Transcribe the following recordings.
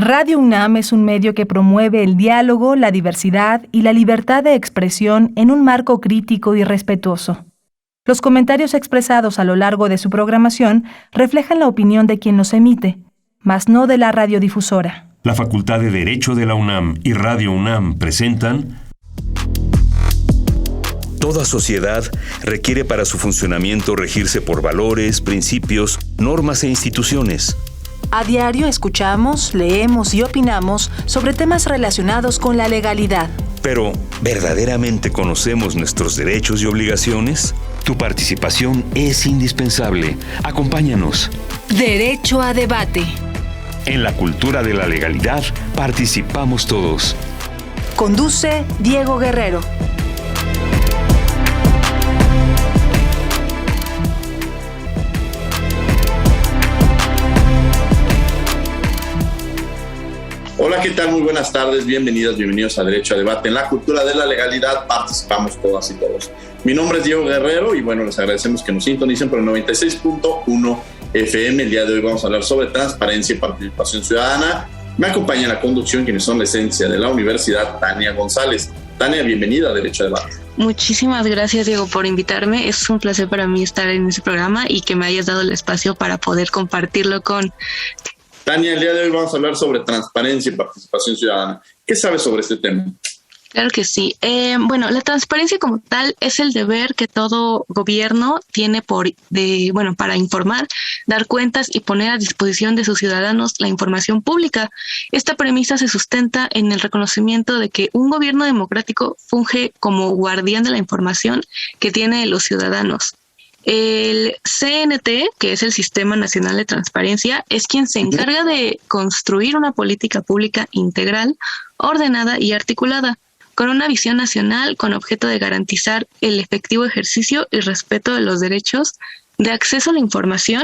Radio UNAM es un medio que promueve el diálogo, la diversidad y la libertad de expresión en un marco crítico y respetuoso. Los comentarios expresados a lo largo de su programación reflejan la opinión de quien los emite, mas no de la radiodifusora. La Facultad de Derecho de la UNAM y Radio UNAM presentan... Toda sociedad requiere para su funcionamiento regirse por valores, principios, normas e instituciones. A diario escuchamos, leemos y opinamos sobre temas relacionados con la legalidad. Pero, ¿verdaderamente conocemos nuestros derechos y obligaciones? Tu participación es indispensable. Acompáñanos. Derecho a debate. En la cultura de la legalidad participamos todos. Conduce Diego Guerrero. Hola, ¿qué tal? Muy buenas tardes, bienvenidos a Derecho a Debate. En la cultura de la legalidad participamos todas y todos. Mi nombre es Diego Guerrero y bueno, les agradecemos que nos sintonicen por el 96.1 FM. El día de hoy vamos a hablar sobre transparencia y participación ciudadana. Me acompaña en la conducción quienes son la esencia de la universidad, Tania González. Tania, bienvenida a Derecho a Debate. Muchísimas gracias, Diego, por invitarme. Es un placer para mí estar en este programa y que me hayas dado el espacio para poder compartirlo con... Tania, el día de hoy vamos a hablar sobre transparencia y participación ciudadana. ¿Qué sabes sobre este tema? Claro que sí. Bueno, la transparencia como tal es el deber que todo gobierno tiene para informar, dar cuentas y poner a disposición de sus ciudadanos la información pública. Esta premisa se sustenta en el reconocimiento de que un gobierno democrático funge como guardián de la información que tiene los ciudadanos. El CNT, que es el Sistema Nacional de Transparencia, es quien se encarga de construir una política pública integral, ordenada y articulada, con una visión nacional con objeto de garantizar el efectivo ejercicio y respeto de los derechos de acceso a la información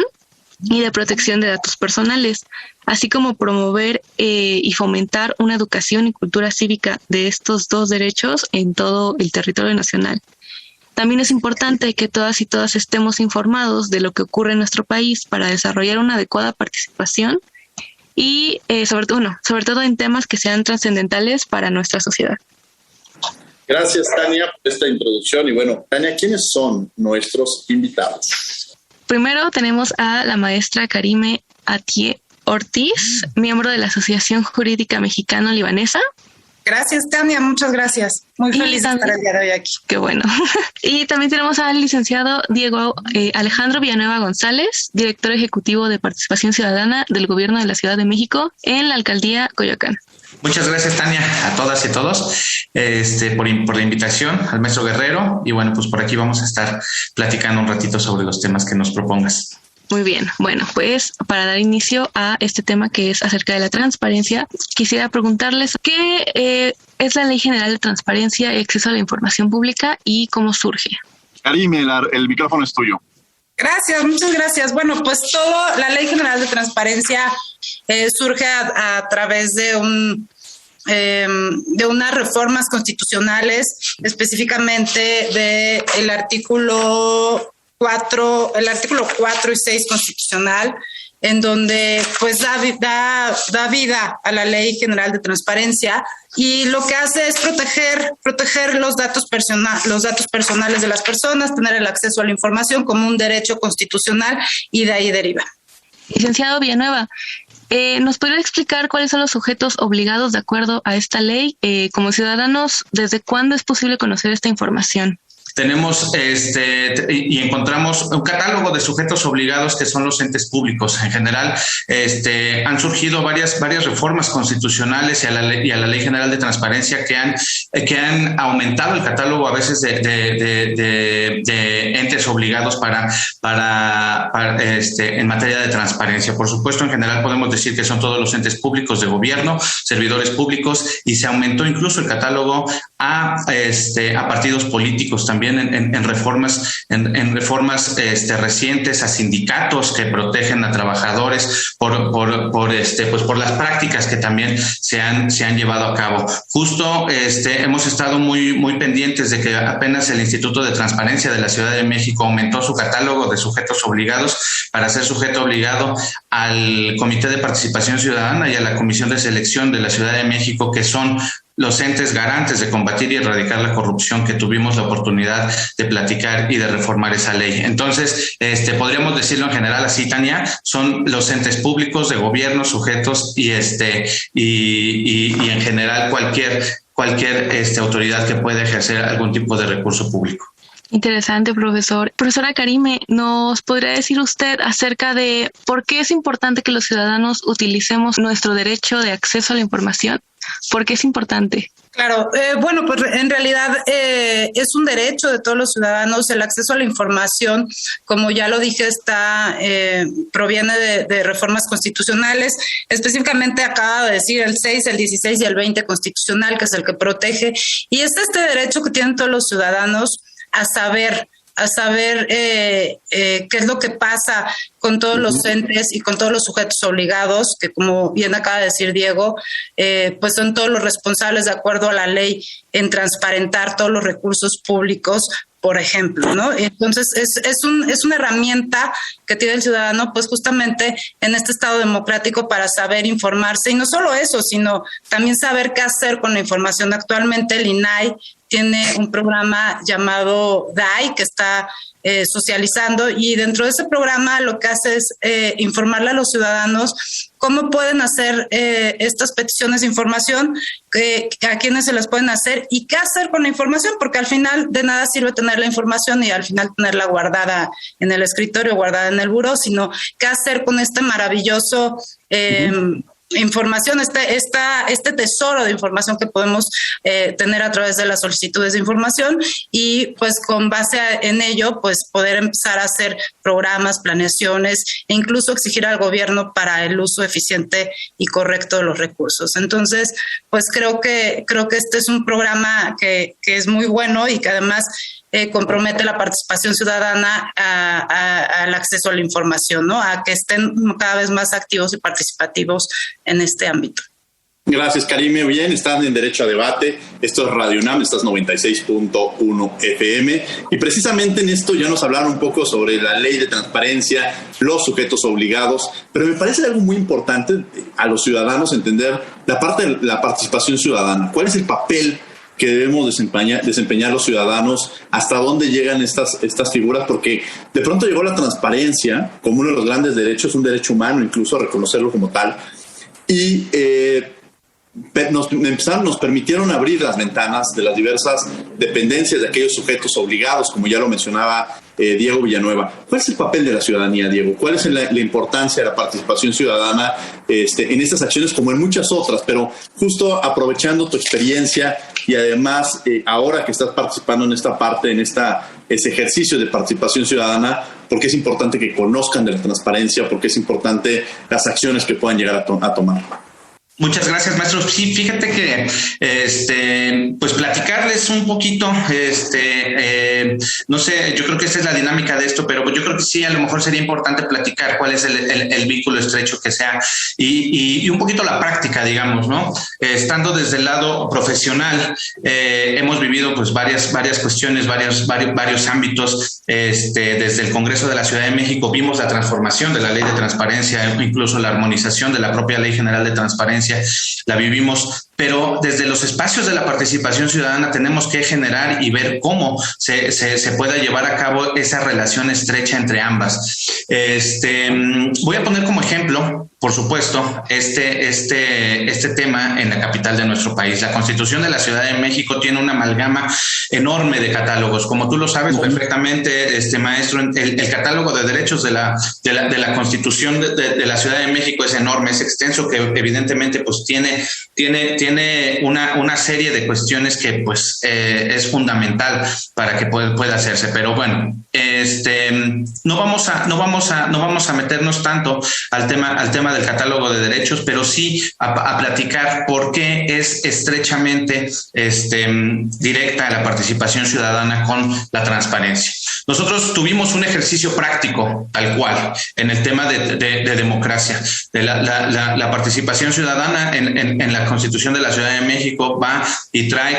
y de protección de datos personales, así como promover y fomentar una educación y cultura cívica de estos dos derechos en todo el territorio nacional. También es importante que todas y todas estemos informados de lo que ocurre en nuestro país para desarrollar una adecuada participación y sobre todo en temas que sean trascendentales para nuestra sociedad. Gracias, Tania, por esta introducción. Y bueno, Tania, ¿quiénes son nuestros invitados? Primero tenemos a la maestra Karime Atié Ortiz, miembro de la Asociación Jurídica Mexicano-Libanesa. Gracias, Tania, muchas gracias. Muy feliz de estar el día de hoy aquí. Qué bueno. Y también tenemos al licenciado Diego Alejandro Villanueva González, director ejecutivo de Participación Ciudadana del Gobierno de la Ciudad de México en la Alcaldía Coyoacán. Muchas gracias, Tania, a todas y todos por la invitación, al maestro Guerrero. Y bueno, pues por aquí vamos a estar platicando un ratito sobre los temas que nos propongas. Muy bien, bueno, pues para dar inicio a este tema que es acerca de la transparencia, quisiera preguntarles qué es la Ley General de Transparencia y Acceso a la Información Pública y cómo surge. Karime, el micrófono es tuyo. Gracias, muchas gracias. Bueno, pues la Ley General de Transparencia surge a través de unas reformas constitucionales, específicamente del artículo 4 y 6 constitucional, en donde pues da vida a la Ley General de Transparencia, y lo que hace es proteger los datos personales de las personas, tener el acceso a la información como un derecho constitucional, y de ahí deriva. Licenciado Villanueva, ¿nos podría explicar cuáles son los sujetos obligados de acuerdo a esta ley? Como ciudadanos, ¿desde cuándo es posible conocer esta información? Tenemos y encontramos un catálogo de sujetos obligados que son los entes públicos. En general, han surgido varias reformas constitucionales y a la Ley General de Transparencia que han aumentado el catálogo a veces de entes obligados para en materia de transparencia. Por supuesto, en general podemos decir que son todos los entes públicos de gobierno, servidores públicos, y se aumentó incluso el catálogo a partidos políticos también. también en reformas recientes a sindicatos que protegen a trabajadores por las prácticas que también se han llevado a cabo. Justo hemos estado muy pendientes de que apenas el Instituto de Transparencia de la Ciudad de México aumentó su catálogo de sujetos obligados para ser sujeto obligado al Comité de Participación Ciudadana y a la Comisión de Selección de la Ciudad de México, que son los entes garantes de combatir y erradicar la corrupción, que tuvimos la oportunidad de platicar y de reformar esa ley. Entonces, podríamos decirlo en general así, Tania, son los entes públicos de gobierno, sujetos y en general cualquier autoridad que pueda ejercer algún tipo de recurso público. Interesante, profesor. Profesora Karime, ¿nos podría decir usted acerca de por qué es importante que los ciudadanos utilicemos nuestro derecho de acceso a la información? ¿Por qué es importante? Claro, bueno, pues en realidad es un derecho de todos los ciudadanos. El acceso a la información, como ya lo dije, proviene de reformas constitucionales. Específicamente acaba de decir el 6, el 16 y el 20 constitucional, que es el que protege. Y es este derecho que tienen todos los ciudadanos a saber qué es lo que pasa con todos los entes y con todos los sujetos obligados, que como bien acaba de decir Diego, pues son todos los responsables de acuerdo a la ley en transparentar todos los recursos públicos, por ejemplo, ¿no? Entonces es una herramienta que tiene el ciudadano, pues justamente en este Estado democrático, para saber informarse, y no solo eso, sino también saber qué hacer con la información. Actualmente el INAI tiene un programa llamado DAI que está socializando, y dentro de ese programa lo que hace es informarle a los ciudadanos cómo pueden hacer estas peticiones de información, a quiénes se las pueden hacer y qué hacer con la información, porque al final de nada sirve tener la información y al final tenerla guardada en el escritorio, guardada en el buró, sino qué hacer con este maravilloso información, este tesoro de información que podemos tener a través de las solicitudes de información, y pues con base en ello pues poder empezar a hacer programas, planeaciones e incluso exigir al gobierno para el uso eficiente y correcto de los recursos. Entonces, pues creo que este es un programa que es muy bueno y que además compromete la participación ciudadana al acceso a la información, ¿no? A que estén cada vez más activos y participativos en este ámbito. Gracias, Karime. Bien, están en Derecho a Debate. Esto es Radio UNAM, esta es 96.1 FM. Y precisamente en esto ya nos hablaron un poco sobre la ley de transparencia, los sujetos obligados, pero me parece algo muy importante a los ciudadanos entender la parte de la participación ciudadana. ¿Cuál es el papel que debemos desempeñar los ciudadanos? ¿Hasta dónde llegan estas figuras? Porque de pronto llegó la transparencia como uno de los grandes derechos, un derecho humano, incluso a reconocerlo como tal, y nos permitieron abrir las ventanas de las diversas dependencias de aquellos sujetos obligados, como ya lo mencionaba Diego Villanueva. ¿Cuál es el papel de la ciudadanía, Diego? ¿Cuál es la importancia de la participación ciudadana en estas acciones como en muchas otras? Pero justo aprovechando tu experiencia y además ahora que estás participando en esta parte, en ese ejercicio de participación ciudadana, porque es importante que conozcan de la transparencia, porque es importante las acciones que puedan llegar a tomar. Muchas gracias, maestro. Sí, fíjate que pues platicarles un poquito, no sé, yo creo que esa es la dinámica de esto, pero yo creo que sí, a lo mejor sería importante platicar cuál es el vínculo estrecho que sea y un poquito la práctica, digamos, ¿no? Estando desde el lado profesional, hemos vivido pues varias cuestiones, varios ámbitos. Desde el Congreso de la Ciudad de México vimos la transformación de la Ley de Transparencia, incluso la armonización de la propia Ley General de Transparencia, la vivimos, pero desde los espacios de la participación ciudadana tenemos que generar y ver cómo se pueda llevar a cabo esa relación estrecha entre ambas. Voy a poner como ejemplo, por supuesto, este tema en la capital de nuestro país. La Constitución de la Ciudad de México tiene una amalgama enorme de catálogos. Como tú lo sabes perfectamente, maestro, el catálogo de derechos de la Constitución de la Ciudad de México es enorme, es extenso, que evidentemente pues tiene tiene una serie de cuestiones que pues es fundamental para que pueda hacerse. Pero bueno, no vamos a meternos tanto al tema del catálogo de derechos, pero sí a platicar por qué es estrechamente directa la participación ciudadana con la transparencia. Nosotros tuvimos un ejercicio práctico, tal cual, en el tema de democracia. La participación ciudadana en la Constitución de la Ciudad de México va y trae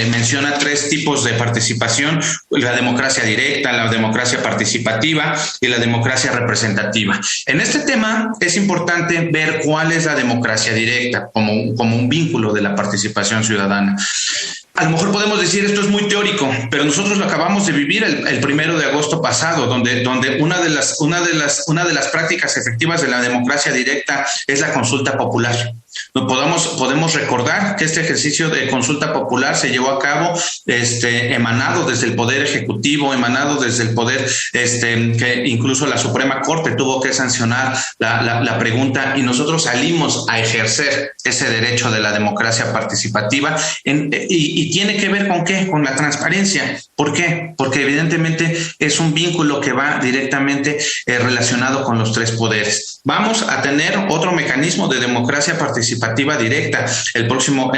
menciona 3 tipos de participación: la democracia directa, la democracia participativa y la democracia representativa. En este tema es importante ver cuál es la democracia directa como un vínculo de la participación ciudadana. A lo mejor podemos decir esto es muy teórico, pero nosotros lo acabamos de vivir el 1 de agosto pasado, donde una de las prácticas efectivas de la democracia directa es la consulta popular. Podemos recordar que este ejercicio de consulta popular se llevó a cabo emanado desde el Poder Ejecutivo, emanado desde el Poder, que incluso la Suprema Corte tuvo que sancionar la pregunta, y nosotros salimos a ejercer ese derecho de la democracia participativa y tiene que ver ¿con qué? Con la transparencia. ¿Por qué? Porque evidentemente es un vínculo que va directamente relacionado con los 3 poderes. Vamos a tener otro mecanismo de democracia participativa directa el próximo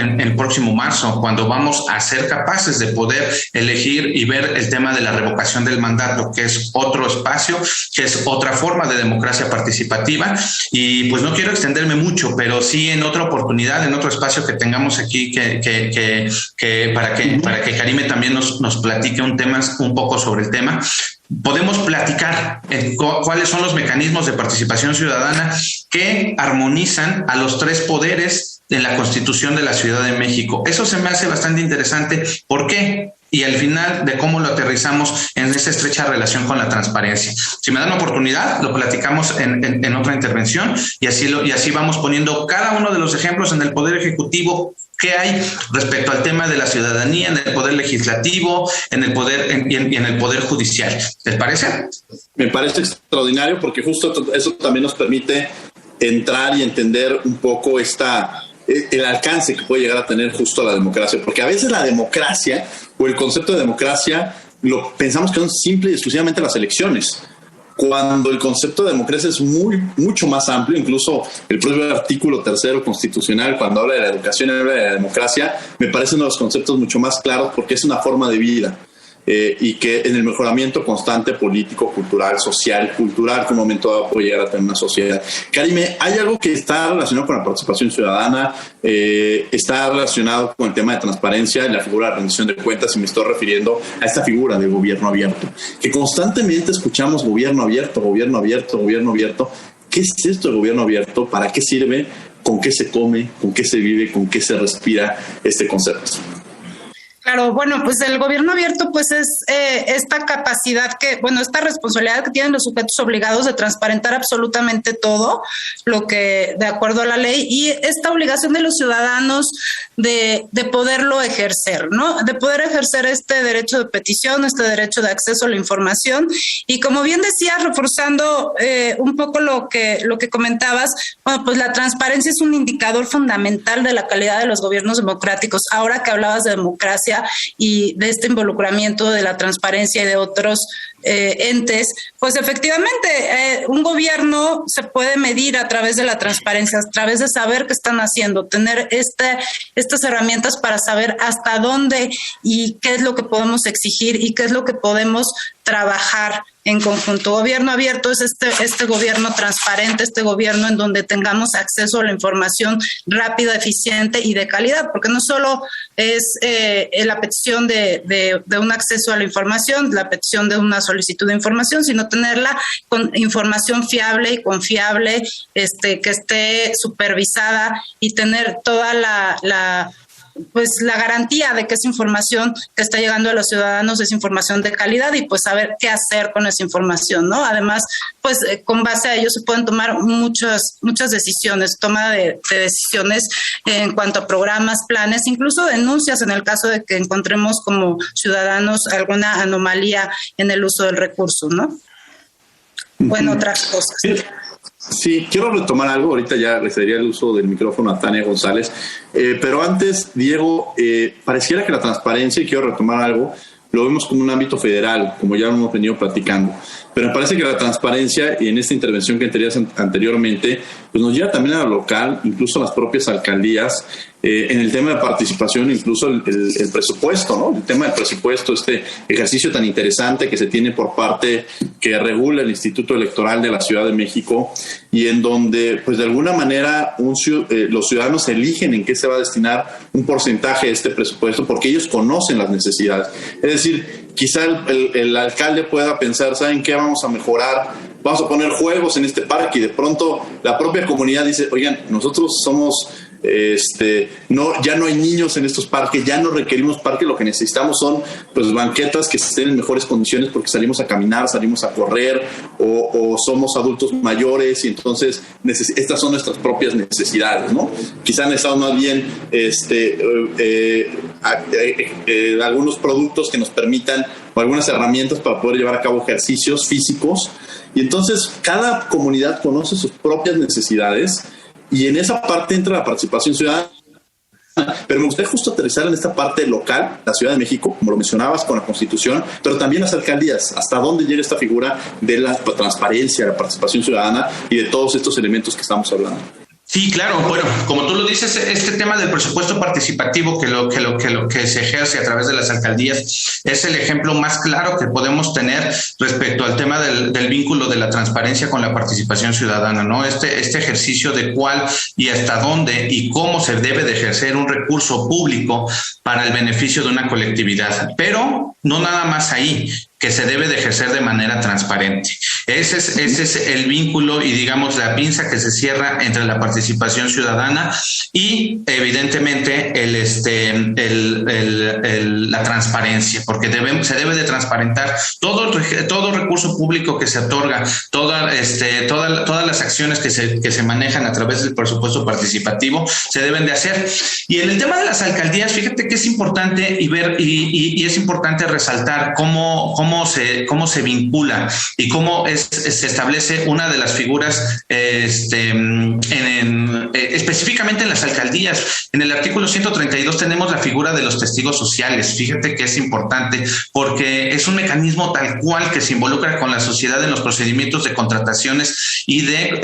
marzo, cuando vamos a ser capaces de poder elegir y ver el tema de la revocación del mandato, que es otro espacio, que es otra forma de democracia participativa. Y pues no quiero extenderme mucho, pero sí en otra oportunidad, en otro espacio que tengamos aquí, para que Karime también nos platique un poco sobre el tema, podemos platicar cuáles son los mecanismos de participación ciudadana que armonizan a los 3 poderes de la Constitución de la Ciudad de México. Eso se me hace bastante interesante. ¿Por qué? Y al final de cómo lo aterrizamos en esa estrecha relación con la transparencia. Si me dan la oportunidad, lo platicamos en otra intervención, y así vamos poniendo cada uno de los ejemplos en el Poder Ejecutivo que hay respecto al tema de la ciudadanía, en el Poder Legislativo, en el Poder y en el Poder Judicial. ¿Les parece? Me parece extraordinario, porque justo eso también nos permite entrar y entender un poco el alcance que puede llegar a tener justo la democracia, porque a veces la democracia o el concepto de democracia lo pensamos que son simple y exclusivamente las elecciones, cuando el concepto de democracia es mucho más amplio. Incluso el propio artículo 3 constitucional, cuando habla de la educación y habla de la democracia, me parece uno de los conceptos mucho más claros, porque es una forma de vida. Y que en el mejoramiento constante político, cultural, social, que en un momento dado puede llegar a tener una sociedad. Karime, ¿hay algo que está relacionado con la participación ciudadana? Está relacionado con el tema de transparencia y la figura de rendición de cuentas, y me estoy refiriendo a esta figura del gobierno abierto, que constantemente escuchamos gobierno abierto, gobierno abierto, gobierno abierto. ¿Qué es esto del gobierno abierto? ¿Para qué sirve? ¿Con qué se come? ¿Con qué se vive? ¿Con qué se respira este concepto? Claro, bueno, pues el gobierno abierto pues es esta capacidad esta responsabilidad que tienen los sujetos obligados de transparentar absolutamente todo lo que de acuerdo a la ley, y esta obligación de los ciudadanos de poderlo ejercer, ¿no? De poder ejercer este derecho de petición, este derecho de acceso a la información. Y como bien decías, reforzando un poco lo que comentabas, bueno, pues la transparencia es un indicador fundamental de la calidad de los gobiernos democráticos. Ahora que hablabas de democracia y de este involucramiento de la transparencia y de otros entes, pues efectivamente un gobierno se puede medir a través de la transparencia, a través de saber qué están haciendo, tener estas herramientas para saber hasta dónde y qué es lo que podemos exigir y qué es lo que podemos trabajar en conjunto. Gobierno abierto es este gobierno transparente, este gobierno en donde tengamos acceso a la información rápida, eficiente y de calidad, porque no solo es la petición de un acceso a la información, la petición de una solicitud de información, sino tenerla con información fiable y confiable, que esté supervisada, y tener toda la garantía de que esa información que está llegando a los ciudadanos es información de calidad, y pues saber qué hacer con esa información, ¿no? Además, pues con base a ello se pueden tomar muchas decisiones, toma de decisiones en cuanto a programas, planes, incluso denuncias en el caso de que encontremos como ciudadanos alguna anomalía en el uso del recurso, ¿no? Bueno, otras cosas. Sí, quiero retomar algo. Ahorita ya le cedería el uso del micrófono a Tania González. Pero antes, Diego, pareciera que la transparencia, y quiero retomar algo, lo vemos como un ámbito federal, como ya hemos venido platicando. Pero me parece que la transparencia, y en esta intervención que tenías anteriormente, pues nos lleva también a lo local, incluso a las propias alcaldías, en el tema de participación, incluso el presupuesto, ¿no? El tema del presupuesto, este ejercicio tan interesante que se tiene por parte que regula el Instituto Electoral de la Ciudad de México, y en donde, pues de alguna manera, los ciudadanos eligen en qué se va a destinar un porcentaje de este presupuesto, porque ellos conocen las necesidades. Es decir, quizá el alcalde pueda pensar, ¿saben qué? Vamos a mejorar, vamos a poner juegos en este parque, y de pronto la propia comunidad dice, oigan, nosotros somos... ya no hay niños en estos parques, ya no requerimos parques, lo que necesitamos son pues banquetas que estén en mejores condiciones porque salimos a caminar, salimos a correr o somos adultos mayores, y entonces estas son nuestras propias necesidades, ¿no? Quizá necesitamos más bien algunos productos que nos permitan, o algunas herramientas para poder llevar a cabo ejercicios físicos, y entonces cada comunidad conoce sus propias necesidades. Y en esa parte entra la participación ciudadana. Pero me gustaría justo aterrizar en esta parte local, la Ciudad de México, como lo mencionabas, con la Constitución, pero también las alcaldías. ¿Hasta dónde llega esta figura de la transparencia, la participación ciudadana y de todos estos elementos que estamos hablando? Sí, claro. Bueno, como tú lo dices, este tema del presupuesto participativo que se ejerce a través de las alcaldías es el ejemplo más claro que podemos tener respecto al tema del vínculo de la transparencia con la participación ciudadana, ¿no? Este ejercicio de cuál y hasta dónde y cómo se debe de ejercer un recurso público para el beneficio de una colectividad, pero no nada más ahí, que se debe de ejercer de manera transparente. Ese es el vínculo y, digamos, la pinza que se cierra entre la participación ciudadana y, evidentemente, la transparencia, porque se debe de transparentar todo recurso público que se otorga, todas las acciones que se manejan a través del presupuesto participativo se deben de hacer. Y en el tema de las alcaldías, fíjate que es importante y es importante resaltar cómo se vincula y cómo se establece una de las figuras específicamente en las alcaldías. En el artículo 132 tenemos la figura de los testigos sociales. Fíjate que es importante porque es un mecanismo tal cual que se involucra con la sociedad en los procedimientos de contrataciones y de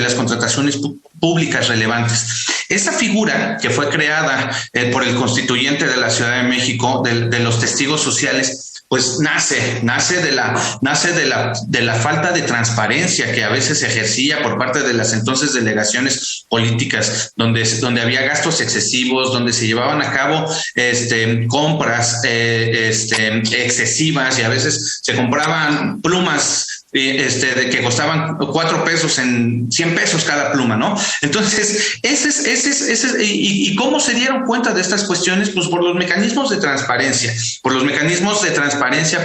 las contrataciones públicas relevantes. Esa figura que fue creada por el constituyente de la Ciudad de México, de los testigos sociales, pues nace de la falta de transparencia que a veces se ejercía por parte de las entonces delegaciones políticas, donde había gastos excesivos, donde se llevaban a cabo compras excesivas, y a veces se compraban plumas de que costaban 4 pesos en 100 pesos cada pluma, ¿no? Entonces, ¿y cómo se dieron cuenta de estas cuestiones? Pues por los mecanismos de transparencia,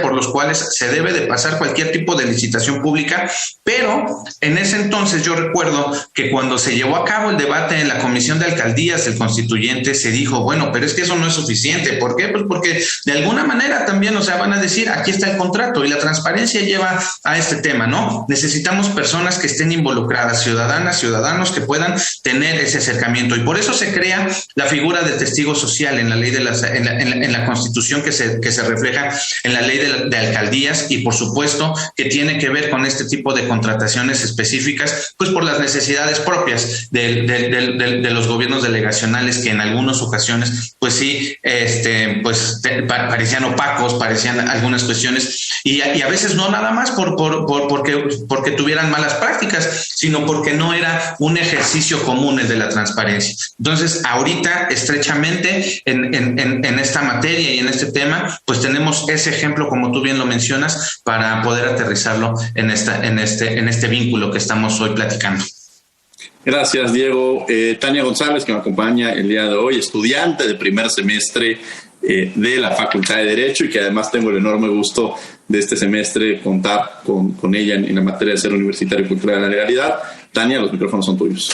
por los cuales se debe de pasar cualquier tipo de licitación pública, pero en ese entonces yo recuerdo que cuando se llevó a cabo el debate en la Comisión de Alcaldías del Constituyente, se dijo, bueno, pero es que eso no es suficiente. ¿Por qué? Pues porque de alguna manera también, van a decir, aquí está el contrato, y la transparencia lleva a este tema, ¿no? Necesitamos personas que estén involucradas, ciudadanos que puedan tener ese acercamiento, y por eso se crea la figura del testigo social en la ley en la Constitución que se refleja en la ley de alcaldías, y por supuesto que tiene que ver con este tipo de contrataciones específicas, pues por las necesidades propias de los gobiernos delegacionales, que en algunas ocasiones pues sí parecían opacos, parecían algunas cuestiones, y a veces no nada más porque tuvieran malas prácticas, sino porque no era un ejercicio común el de la transparencia. Entonces, ahorita, estrechamente en esta materia y en este tema, pues tenemos ese ejemplo, como tú bien lo mencionas, para poder aterrizarlo en este vínculo que estamos hoy platicando. Gracias, Diego. Tania González, que me acompaña el día de hoy, estudiante de primer semestre de la Facultad de Derecho, y que además tengo el enorme gusto de este semestre contar con ella en la materia de ser universitario y cultura de la legalidad. Tania, los micrófonos son tuyos.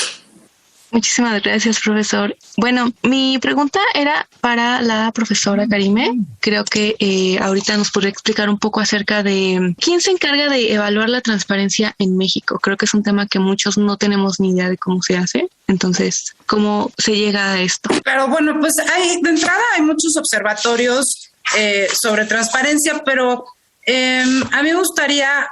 Muchísimas gracias, profesor. Bueno, mi pregunta era para la profesora Karime. Creo que ahorita nos podría explicar un poco acerca de quién se encarga de evaluar la transparencia en México. Creo que es un tema que muchos no tenemos ni idea de cómo se hace. Entonces, ¿cómo se llega a esto? Pero bueno, pues de entrada hay muchos observatorios sobre transparencia, pero a mí me gustaría...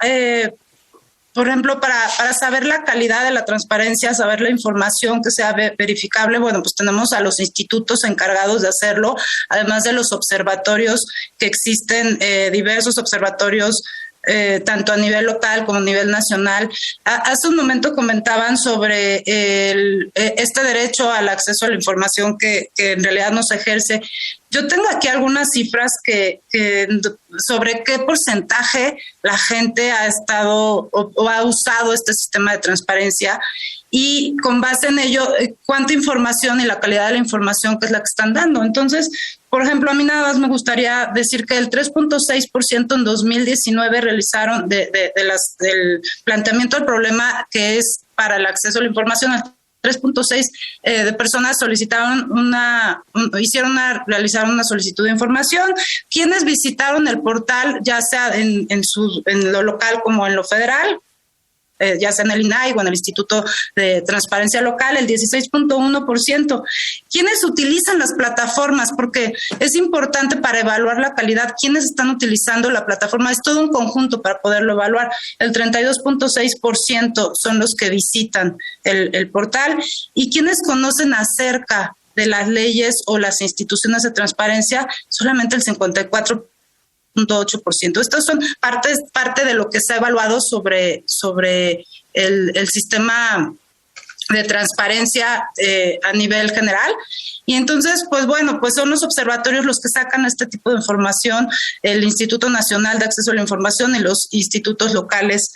por ejemplo, para saber la calidad de la transparencia, saber la información que sea verificable, bueno, pues tenemos a los institutos encargados de hacerlo, además de los observatorios que existen, diversos observatorios, tanto a nivel local como a nivel nacional. Hace un momento comentaban sobre este derecho al acceso a la información que en realidad no se ejerce. Yo tengo aquí algunas cifras que sobre qué porcentaje la gente ha estado o ha usado este sistema de transparencia y con base en ello, cuánta información y la calidad de la información que es la que están dando. Entonces, por ejemplo, a mí nada más me gustaría decir que el 3.6% en 2019 realizaron del planteamiento del problema que es para el acceso a la información. 3.6 de personas realizaron una solicitud de información. Quienes visitaron el portal, ya sea en lo local como en lo federal, ya sea en el INAI o en el Instituto de Transparencia Local, el 16.1%. ¿Quiénes utilizan las plataformas? Porque es importante para evaluar la calidad. ¿Quiénes están utilizando la plataforma? Es todo un conjunto para poderlo evaluar. El 32.6% son los que visitan el portal. ¿Y quiénes conocen acerca de las leyes o las instituciones de transparencia? Solamente el 54%. 0.8%. Estas son parte de lo que se ha evaluado sobre el sistema de transparencia a nivel general. Y entonces, pues bueno, pues son los observatorios los que sacan este tipo de información. El Instituto Nacional de Acceso a la Información y los institutos locales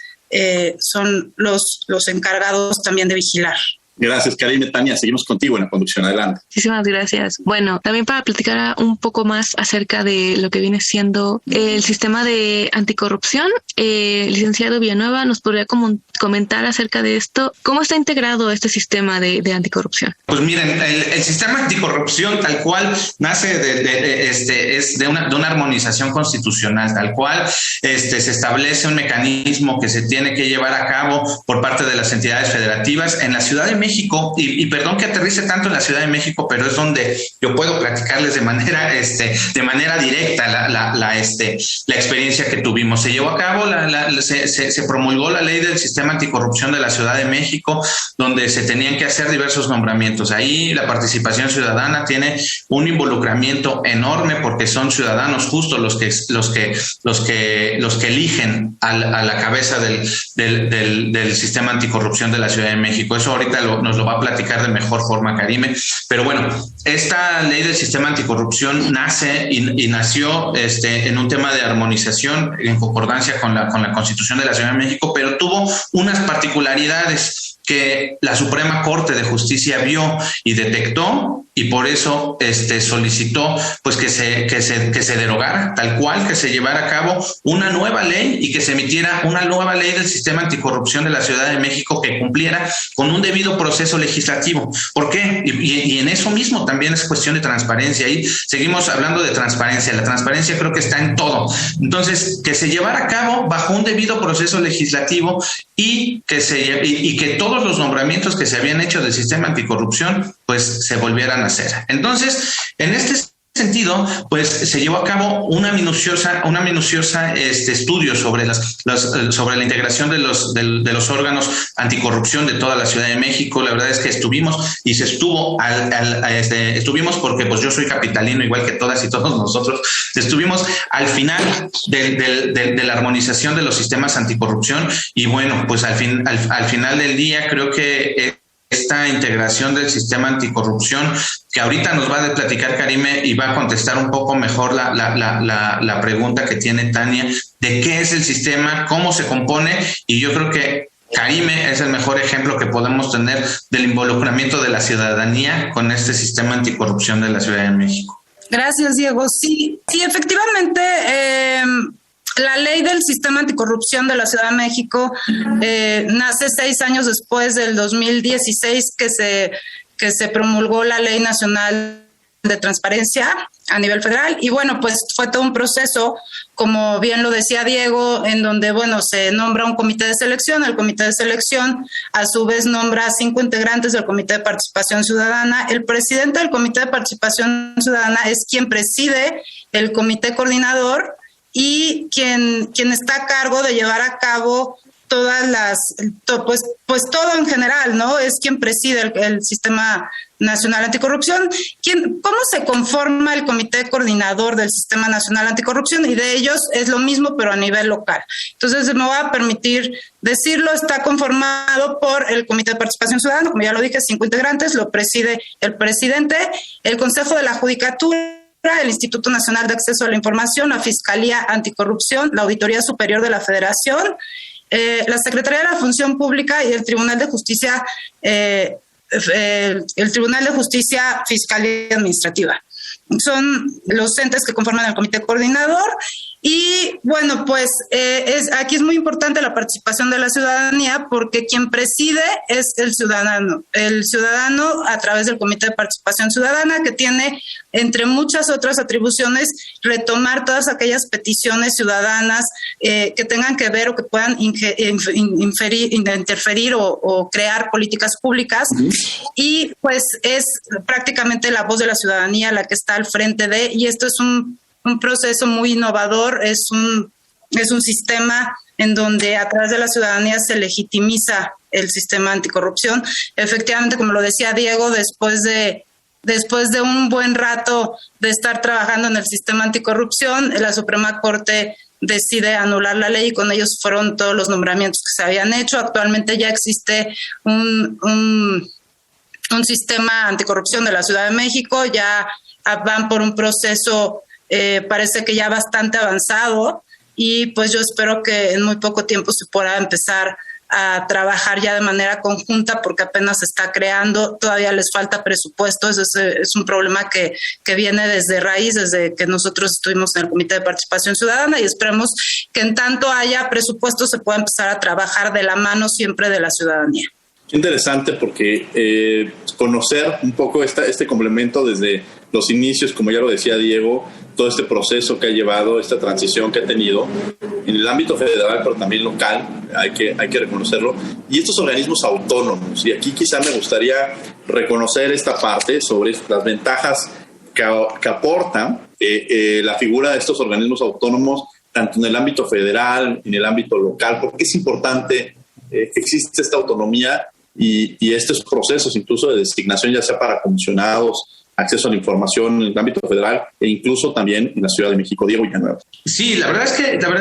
son los encargados también de vigilar. Gracias, Karime. Tania, seguimos contigo en la conducción. Adelante. Muchísimas gracias. Bueno, también para platicar un poco más acerca de lo que viene siendo el sistema de anticorrupción, licenciado Villanueva, ¿nos podría comentar acerca de esto? ¿Cómo está integrado este sistema de anticorrupción? Pues miren, el sistema anticorrupción tal cual nace de una armonización constitucional, tal cual se establece un mecanismo que se tiene que llevar a cabo por parte de las entidades federativas en la Ciudad de México, y perdón que aterrice tanto en la Ciudad de México, pero es donde yo puedo platicarles de manera directa la experiencia que tuvimos. Se llevó a cabo, se promulgó la ley del sistema anticorrupción de la Ciudad de México, donde se tenían que hacer diversos nombramientos. Ahí la participación ciudadana tiene un involucramiento enorme porque son ciudadanos justos los que eligen a la cabeza del sistema anticorrupción de la Ciudad de México. Eso ahorita nos lo va a platicar de mejor forma Karime, pero bueno, esta ley del sistema anticorrupción nace y nació en un tema de armonización en concordancia con la Constitución de la Ciudad de México, pero tuvo unas particularidades que la Suprema Corte de Justicia vio y detectó, y por eso solicitó pues que se derogara, tal cual, que se llevara a cabo una nueva ley y que se emitiera una nueva ley del sistema anticorrupción de la Ciudad de México que cumpliera con un debido proceso legislativo. ¿Por qué? Y en eso mismo también es cuestión de transparencia. Y seguimos hablando de transparencia. La transparencia creo que está en todo. Entonces, que se llevara a cabo bajo un debido proceso legislativo y que todos los nombramientos que se habían hecho del sistema anticorrupción pues se volvieran a hacer. Entonces, en este sentido, pues se llevó a cabo una minuciosa estudio sobre sobre la integración de los órganos anticorrupción de toda la Ciudad de México. La verdad es que estuvimos porque pues yo soy capitalino igual que todas y todos nosotros. Estuvimos al final de la armonización de los sistemas anticorrupción y bueno, pues al final del día creo que esta integración del sistema anticorrupción, que ahorita nos va a platicar Karime y va a contestar un poco mejor la pregunta que tiene Tania de qué es el sistema, cómo se compone, y yo creo que Karime es el mejor ejemplo que podemos tener del involucramiento de la ciudadanía con este sistema anticorrupción de la Ciudad de México. Gracias, Diego. Sí, efectivamente, La ley del sistema anticorrupción de la Ciudad de México nace 6 años después del 2016 que se promulgó la Ley Nacional de Transparencia a nivel federal. Y bueno, pues fue todo un proceso, como bien lo decía Diego, en donde, bueno, se nombra un comité de selección. El comité de selección, a su vez, nombra a 5 integrantes del Comité de Participación Ciudadana. El presidente del Comité de Participación Ciudadana es quien preside el comité coordinador y quien está a cargo de llevar a cabo todas pues todo en general, ¿no? Es quien preside el Sistema Nacional Anticorrupción. ¿Cómo se conforma el Comité Coordinador del Sistema Nacional Anticorrupción? Y de ellos es lo mismo, pero a nivel local. Entonces, me voy a permitir decirlo, está conformado por el Comité de Participación Ciudadana, como ya lo dije, 5 integrantes, lo preside el presidente, el Consejo de la Judicatura, el Instituto Nacional de Acceso a la Información, la Fiscalía Anticorrupción, la Auditoría Superior de la Federación, la Secretaría de la Función Pública y el Tribunal de Justicia, el Tribunal de Justicia Fiscal y Administrativa. Son los entes que conforman el comité coordinador. Y bueno, pues aquí es muy importante la participación de la ciudadanía, porque quien preside es el ciudadano a través del Comité de Participación Ciudadana, que tiene, entre muchas otras atribuciones, retomar todas aquellas peticiones ciudadanas que tengan que ver o que puedan interferir o crear políticas públicas. Y pues es prácticamente la voz de la ciudadanía la que está al frente de, y esto es un proceso muy innovador, es un sistema en donde a través de la ciudadanía se legitimiza el sistema anticorrupción. Efectivamente, como lo decía Diego, después de un buen rato de estar trabajando en el sistema anticorrupción, la Suprema Corte decide anular la ley y con ellos fueron todos los nombramientos que se habían hecho. Actualmente ya existe un sistema anticorrupción de la Ciudad de México, ya van por un proceso parece que ya bastante avanzado, y pues yo espero que en muy poco tiempo se pueda empezar a trabajar ya de manera conjunta, porque apenas se está creando, todavía les falta presupuesto. Ese es un problema que viene desde raíz, desde que nosotros estuvimos en el Comité de Participación Ciudadana, y esperemos que en tanto haya presupuesto se pueda empezar a trabajar de la mano siempre de la ciudadanía. Interesante, porque conocer un poco este complemento desde los inicios, como ya lo decía Diego, todo este proceso que ha llevado, esta transición que ha tenido en el ámbito federal, pero también local, hay que reconocerlo, y estos organismos autónomos. Y aquí quizá me gustaría reconocer esta parte sobre las ventajas que aporta la figura de estos organismos autónomos, tanto en el ámbito federal, en el ámbito local, porque es importante que existe esta autonomía y estos procesos incluso de designación, ya sea para comisionados, acceso a la información en el ámbito federal e incluso también en la Ciudad de México. Diego Villanueva. Sí, la verdad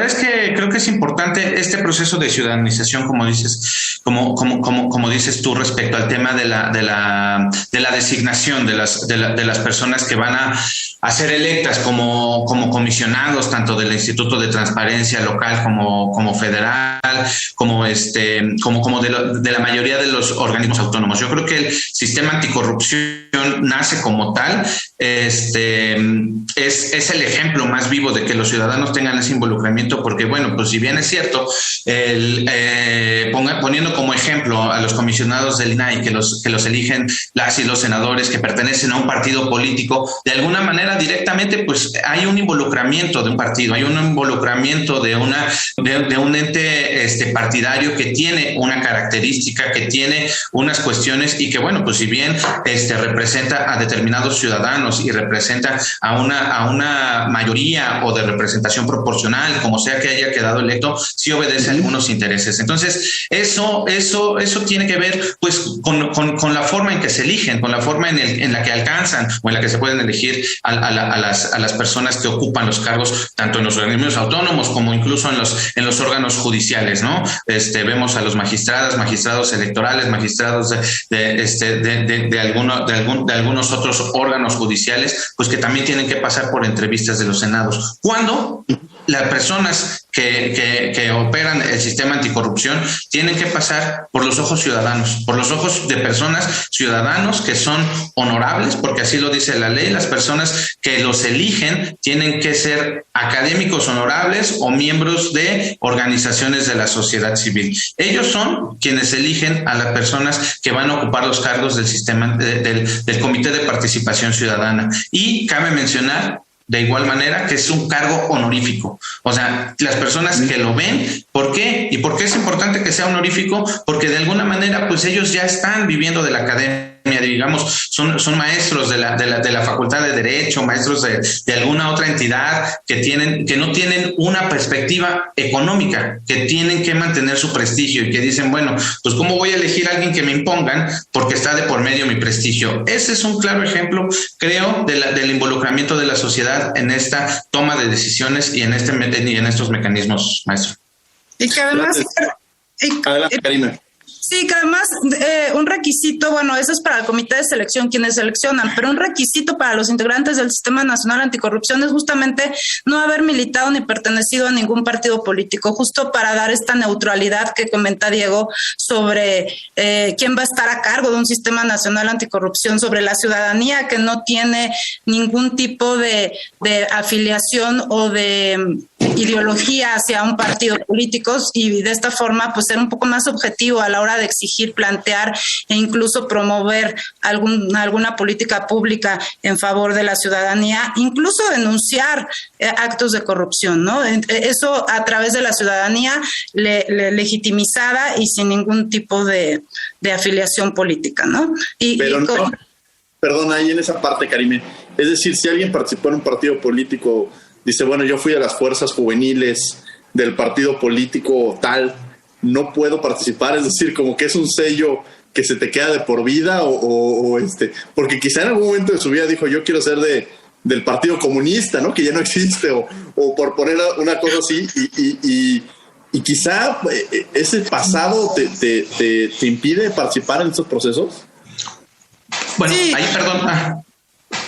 es que creo que es importante este proceso de ciudadanización, como dices, como dices tú, respecto al tema de la designación de las personas que van a ser electas como comisionados, tanto del Instituto de Transparencia local como federal, como de la mayoría de los organismos autónomos. Yo creo que el sistema anticorrupción nace como tal, es el ejemplo más vivo de que los ciudadanos tengan ese involucramiento, porque bueno, pues si bien es cierto, poniendo como ejemplo a los comisionados del INAI, que los eligen las y los senadores que pertenecen a un partido político, de alguna manera directamente pues hay un involucramiento de un partido, hay un involucramiento de un ente partidario que tiene una característica, que tiene unas cuestiones, y que bueno, pues si bien representa a determinados ciudadanos y representa a una mayoría o de representación proporcional, como sea que haya quedado electo, sí obedece a algunos intereses. Entonces, eso tiene que ver pues con la forma en que se eligen, con la forma en la que alcanzan o en la que se pueden elegir a las personas que ocupan los cargos, tanto en los organismos autónomos como incluso en los órganos judiciales, ¿no? Vemos a los magistrados electorales, magistrados de algunos otros órganos judiciales, pues que también tienen que pasar por entrevistas de los senados. ¿Cuándo? las personas que operan el sistema anticorrupción tienen que pasar por los ojos ciudadanos, por los ojos de personas ciudadanos que son honorables, porque así lo dice la ley. Las personas que los eligen tienen que ser académicos honorables o miembros de organizaciones de la sociedad civil. Ellos son quienes eligen a las personas que van a ocupar los cargos del sistema del Comité de Participación Ciudadana. Y cabe mencionar de igual manera que es un cargo honorífico. O sea, las personas que lo ven, ¿por qué? ¿Y por qué es importante que sea honorífico? Porque de alguna manera, pues ellos ya están viviendo de la academia, digamos, son maestros de la Facultad de Derecho, maestros de alguna otra entidad que no tienen una perspectiva económica, que tienen que mantener su prestigio y que dicen, bueno, pues ¿cómo voy a elegir a alguien que me impongan porque está de por medio mi prestigio? Ese es un claro ejemplo, creo, del involucramiento de la sociedad en esta toma de decisiones y en estos mecanismos, maestro. Y que además... Adelante, Karina. Sí, que además un requisito, bueno, eso es para el comité de selección, quienes seleccionan, pero un requisito para los integrantes del Sistema Nacional Anticorrupción es justamente no haber militado ni pertenecido a ningún partido político, justo para dar esta neutralidad que comenta Diego sobre quién va a estar a cargo de un Sistema Nacional Anticorrupción, sobre la ciudadanía que no tiene ningún tipo de afiliación o de ideología hacia un partido político, y de esta forma pues ser un poco más objetivo a la hora de exigir, plantear e incluso promover alguna política pública en favor de la ciudadanía, incluso denunciar actos de corrupción, ¿no? Eso a través de la ciudadanía legitimizada y sin ningún tipo de afiliación política, ¿no? Perdón, ahí en esa parte, Karime, es decir, si alguien participó en un partido político, dice, bueno, yo fui a las fuerzas juveniles del partido político tal, no puedo participar, es decir, como que es un sello que se te queda de por vida porque quizá en algún momento de su vida dijo, yo quiero ser del Partido Comunista, ¿no? Que ya no existe, o por poner una cosa así, y quizá ese pasado te impide participar en estos procesos. Bueno, sí. Ahí,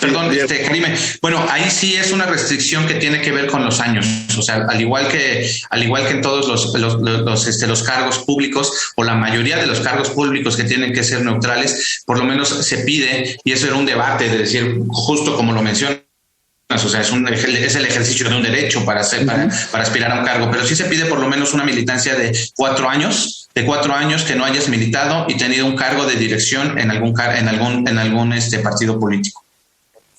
Perdón, Karime. Bueno, ahí sí es una restricción que tiene que ver con los años. O sea, al igual que en todos los cargos públicos, o la mayoría de los cargos públicos que tienen que ser neutrales, por lo menos se pide, y eso era un debate de decir, justo como lo mencionas, o sea, es el ejercicio de un derecho para aspirar a un cargo, pero sí se pide por lo menos una militancia de 4 años, que no hayas militado y tenido un cargo de dirección en algún partido político.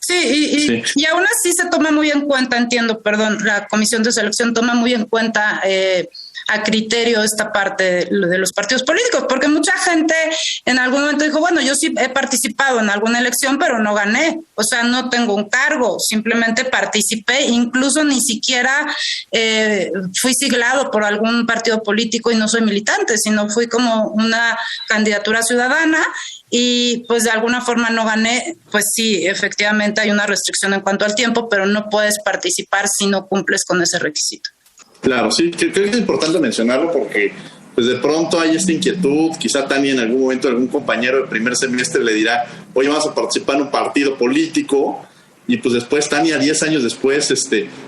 Sí, y aún así se toma muy en cuenta, la comisión de selección toma muy en cuenta a criterio esta parte de los partidos políticos, porque mucha gente en algún momento dijo, bueno, yo sí he participado en alguna elección, pero no gané, o sea, no tengo un cargo, simplemente participé, incluso ni siquiera fui siglado por algún partido político y no soy militante, sino fui como una candidatura ciudadana. Y pues de alguna forma no gané, pues sí, efectivamente hay una restricción en cuanto al tiempo, pero no puedes participar si no cumples con ese requisito. Claro, sí, creo que es importante mencionarlo porque pues de pronto hay esta inquietud, quizá Tania en algún momento algún compañero de primer semestre le dirá, oye, vamos a participar en un partido político, y pues después Tania 10 años después,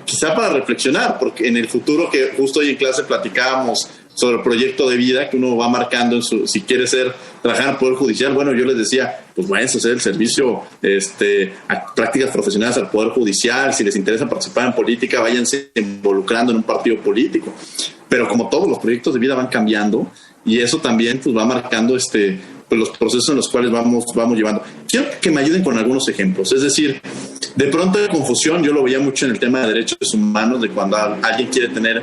quizá para reflexionar, porque en el futuro, que justo hoy en clase platicábamos sobre el proyecto de vida que uno va marcando si quiere trabajar en el Poder Judicial. Bueno, yo les decía, pues váyanse a hacer el servicio, a prácticas profesionales al Poder Judicial. Si les interesa participar en política, váyanse involucrando en un partido político. Pero como todos los proyectos de vida van cambiando, y eso también pues va marcando pues los procesos en los cuales vamos llevando. Quiero que me ayuden con algunos ejemplos. Es decir, de pronto hay confusión, yo lo veía mucho en el tema de derechos humanos, de cuando alguien quiere tener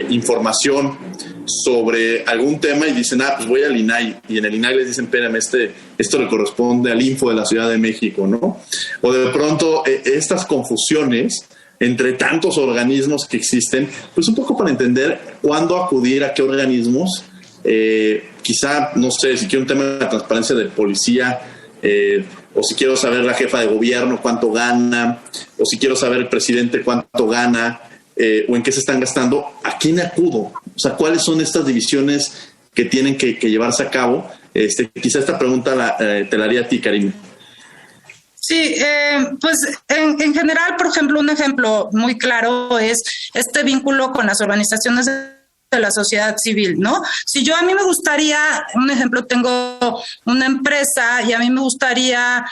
información sobre algún tema y dicen, pues voy al INAI, y en el INAI les dicen, espérame, esto le corresponde al Info de la Ciudad de México, ¿no? O de pronto estas confusiones entre tantos organismos que existen, pues un poco para entender cuándo acudir a qué organismos. Quizá, no sé, si quiero un tema de transparencia de policía, o si quiero saber la jefa de gobierno cuánto gana, o si quiero saber el presidente cuánto gana, o en qué se están gastando, ¿a quién acudo? O sea, ¿cuáles son estas divisiones que tienen que llevarse a cabo? Quizá esta pregunta te la haría a ti, Karime. Sí, pues en general, por ejemplo, un ejemplo muy claro es este vínculo con las organizaciones de la sociedad civil, ¿no? Si a mí me gustaría, un ejemplo, tengo una empresa y a mí me gustaría,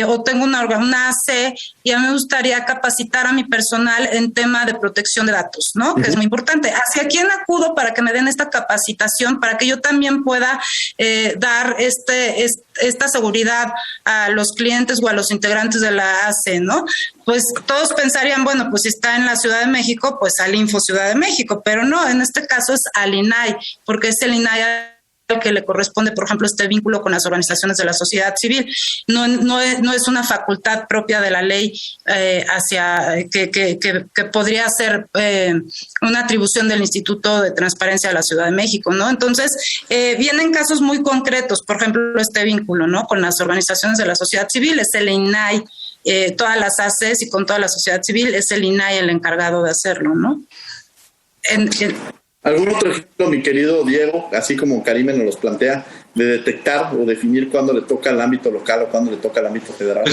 o tengo una AC y a mí me gustaría capacitar a mi personal en tema de protección de datos, ¿no? Que es muy importante. ¿Hacia quién acudo para que me den esta capacitación, para que yo también pueda dar esta seguridad a los clientes o a los integrantes de la AC, ¿no? Pues todos pensarían, bueno, pues si está en la Ciudad de México, pues al Info Ciudad de México, pero no, en este caso es al INAI, porque es el INAI al que le corresponde, por ejemplo, este vínculo con las organizaciones de la sociedad civil. No es una facultad propia de la ley que podría ser una atribución del Instituto de Transparencia de la Ciudad de México, ¿no? Entonces, vienen casos muy concretos, por ejemplo, este vínculo, ¿no? Con las organizaciones de la sociedad civil, es el INAI, todas las ACES y con toda la sociedad civil, es el INAI el encargado de hacerlo, ¿no? ¿Algún otro ejemplo, mi querido Diego, así como Karime nos los plantea, de detectar o definir cuándo le toca al ámbito local o cuándo le toca al ámbito federal?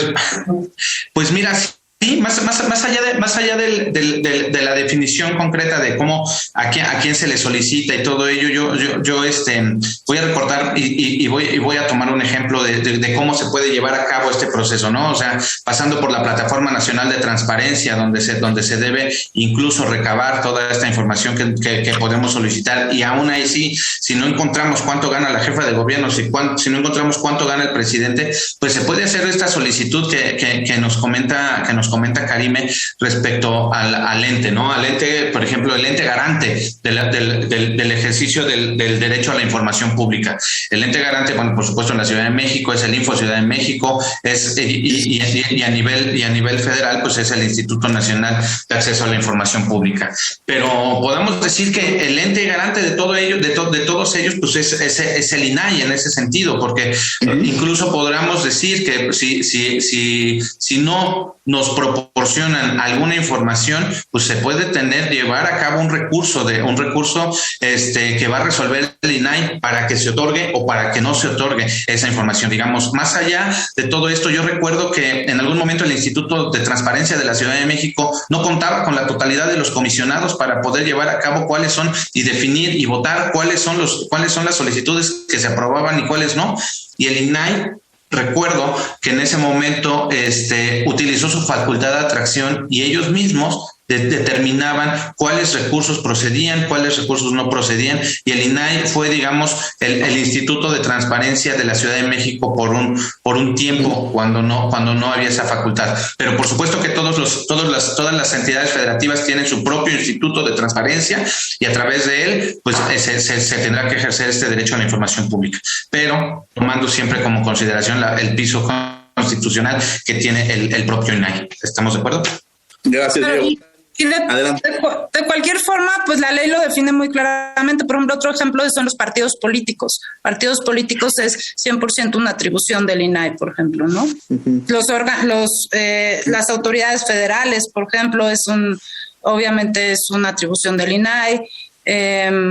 Pues mira, sí, más allá de la definición concreta de cómo a quién se le solicita y todo ello, yo voy a recordar y voy a tomar un ejemplo de cómo se puede llevar a cabo este proceso, ¿no? O sea, pasando por la Plataforma Nacional de Transparencia, donde se debe incluso recabar toda esta información que podemos solicitar, y aún ahí sí, si no encontramos cuánto gana la jefa de gobierno, si no encontramos cuánto gana el presidente, pues se puede hacer esta solicitud que nos comenta Karime respecto al ente, ¿no? Al ente, por ejemplo, el ente garante del ejercicio del derecho a la información pública. El ente garante, bueno, por supuesto en la Ciudad de México es el Info Ciudad de México, y a nivel federal, pues es el Instituto Nacional de Acceso a la Información Pública. Pero podemos decir que el ente garante de todo ello, de todos ellos, pues es el INAI en ese sentido, porque incluso podríamos decir que si no nos proporcionan alguna información, pues se puede llevar a cabo un recurso que va a resolver el INAI para que se otorgue o para que no se otorgue esa información. Digamos, más allá de todo esto, yo recuerdo que en algún momento el Instituto de Transparencia de la Ciudad de México no contaba con la totalidad de los comisionados para poder llevar a cabo cuáles son y definir y votar cuáles son las solicitudes que se aprobaban y cuáles no. Y el INAI, recuerdo que en ese momento utilizó su facultad de atracción y ellos mismos determinaban cuáles recursos procedían, cuáles recursos no procedían, y el INAI fue, digamos, el Instituto de Transparencia de la Ciudad de México por un tiempo cuando no había esa facultad. Pero por supuesto que todas las entidades federativas tienen su propio Instituto de Transparencia y a través de él pues se tendrá que ejercer este derecho a la información pública, pero tomando siempre como consideración el piso constitucional que tiene el propio INAI. ¿Estamos de acuerdo? Gracias, Diego. Y de cualquier forma, pues la ley lo define muy claramente. Por ejemplo, otro ejemplo son los partidos políticos. Partidos políticos es 100% una atribución del INAI, por ejemplo, ¿no? Las autoridades federales, por ejemplo, obviamente es una atribución del INAI.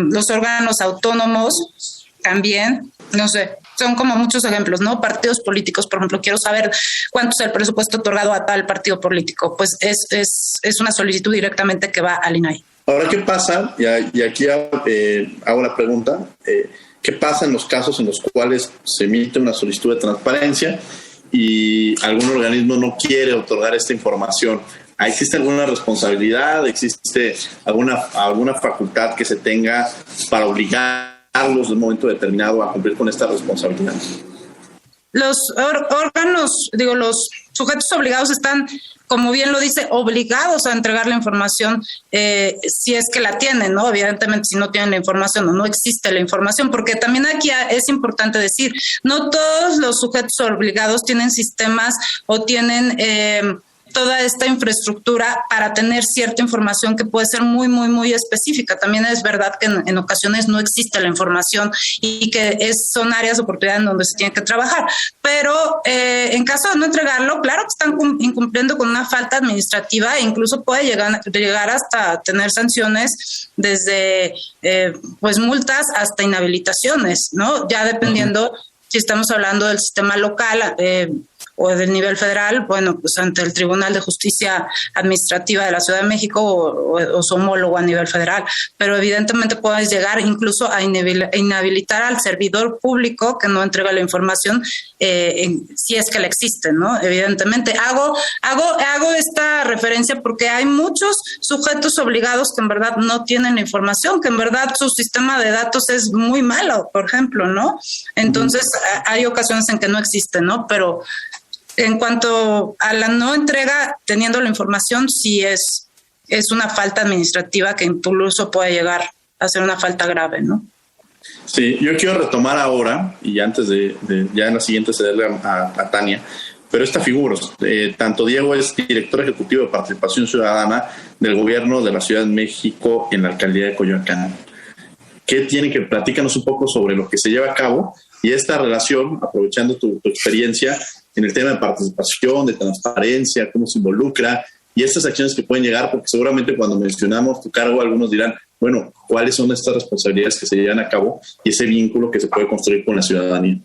Los órganos autónomos también, no sé. Son como muchos ejemplos, ¿no? Partidos políticos, por ejemplo, quiero saber cuánto es el presupuesto otorgado a tal partido político. Pues es una solicitud directamente que va al INAI. Ahora, ¿qué pasa? Y aquí hago la pregunta. ¿Qué pasa en los casos en los cuales se emite una solicitud de transparencia y algún organismo no quiere otorgar esta información? ¿Existe alguna responsabilidad? ¿Existe alguna facultad que se tenga para obligar en un momento determinado a cumplir con esta responsabilidad? Los órganos, los sujetos obligados están, como bien lo dice, obligados a entregar la información si es que la tienen, ¿no? Evidentemente, si no tienen la información o no existe la información, porque también aquí es importante decir, no todos los sujetos obligados tienen sistemas o tienen toda esta infraestructura para tener cierta información que puede ser muy, muy, muy específica. También es verdad que en ocasiones no existe la información y que son áreas de oportunidad en donde se tiene que trabajar. Pero en caso de no entregarlo, claro que están incumpliendo con una falta administrativa e incluso puede llegar hasta tener sanciones desde pues multas hasta inhabilitaciones, ¿no? Ya dependiendo si estamos hablando del sistema local, o del nivel federal, bueno, pues ante el Tribunal de Justicia Administrativa de la Ciudad de México o su homólogo a nivel federal, pero evidentemente puedes llegar incluso a inhabilitar al servidor público que no entrega la información, si es que la existe, ¿no? Evidentemente. Hago esta referencia porque hay muchos sujetos obligados que en verdad no tienen la información, que en verdad su sistema de datos es muy malo, por ejemplo, ¿no? Entonces, hay ocasiones en que no existe, ¿no? Pero en cuanto a la no entrega, teniendo la información, sí es una falta administrativa que incluso puede llegar a ser una falta grave, ¿no? Sí, yo quiero retomar ahora, y antes de ya en la siguiente cederle a Tania, pero esta figura, tanto Diego es director ejecutivo de Participación Ciudadana del Gobierno de la Ciudad de México en la Alcaldía de Coyoacán. ¿Qué tiene que platícanos un poco sobre lo que se lleva a cabo y esta relación, aprovechando tu experiencia en el tema de participación, de transparencia, cómo se involucra y estas acciones que pueden llegar? Porque seguramente cuando mencionamos tu cargo, algunos dirán, bueno, ¿cuáles son estas responsabilidades que se llevan a cabo y ese vínculo que se puede construir con la ciudadanía?